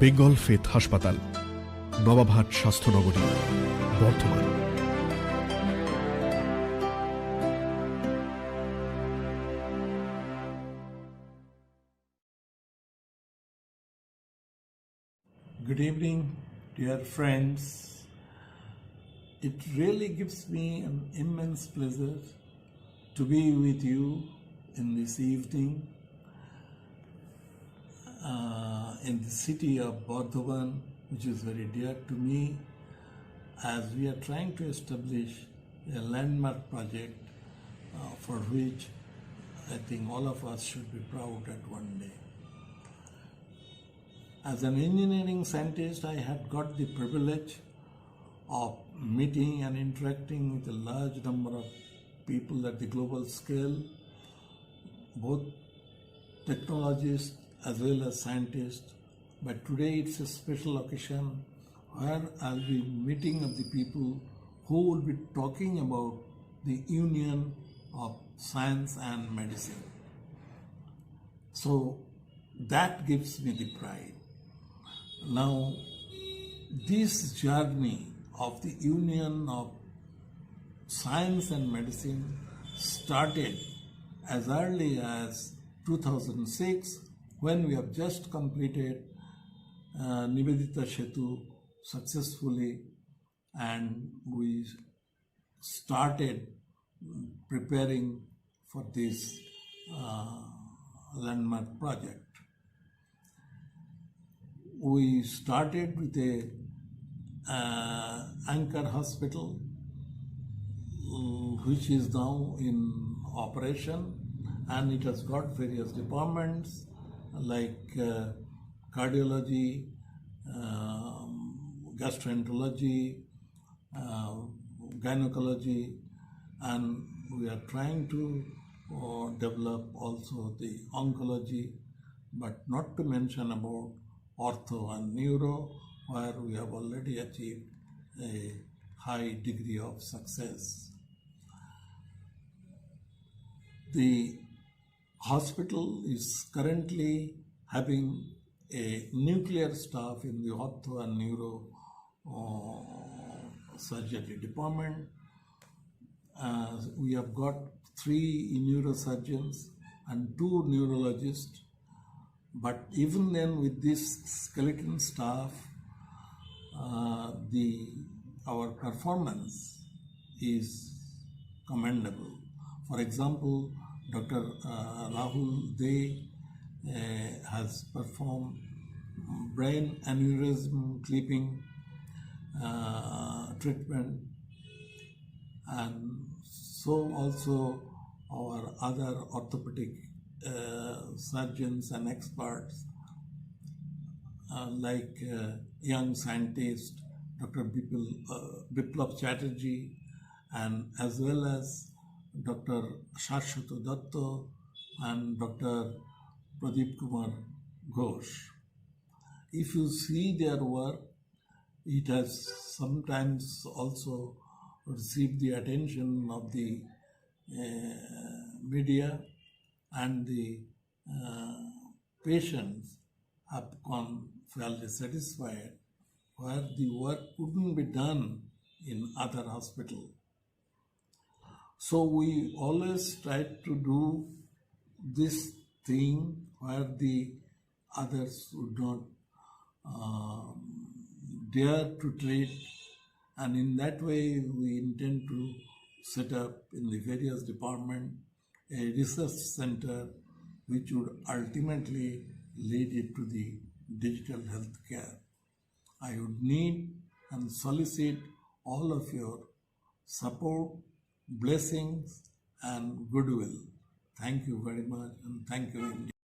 Bengal faith হাসপাতাল, Nababhat স্বাস্থ্যনগরী, Bardhaman. Good evening, dear friends. It really gives me an immense pleasure to be with you in this evening in the city of Bardhaman, which is very dear to me, as we are trying to establish a landmark project for which I think all of us should be proud at one day. As an engineering scientist, I had got the privilege of meeting and interacting with a large number of people at the global scale, both technologists as well as scientists. But today it's a special occasion where I'll be meeting of the people who will be talking about the union of science and medicine. So that gives me the pride. Now, this journey of the union of science and medicine started as early as 2006, when we have just completed Nivedita Setu successfully, and we started preparing for this landmark project. We started with a anchor hospital, which is now in operation, and it has got various departments like cardiology, gastroenterology, gynecology, and we are trying to develop also the oncology, but not to mention about ortho and neuro, where we have already achieved a high degree of success. The hospital is currently having a nuclear staff in the ortho and neuro surgery department. We have got 3 neurosurgeons and 2 neurologists. But even then, with this skeleton staff, our performance is commendable. For example, Dr. Rahul Dey has performed brain aneurysm clipping treatment, and so also our other orthopedic surgeons and experts like young scientist Dr. Biplab Chatterjee, and as well as Dr. Shashwat Datta and Dr. Pradeep Kumar Ghosh. If you see their work, it has sometimes also received the attention of the media, and the patients have gone fairly satisfied, where the work couldn't be done in other hospitals. So we always try to do this thing where the others would not dare to treat, and in that way we intend to set up in the various departments a research center which would ultimately lead it to the digital healthcare. I would need and solicit all of your support, blessings, and goodwill. Thank you very much, and thank you indeed.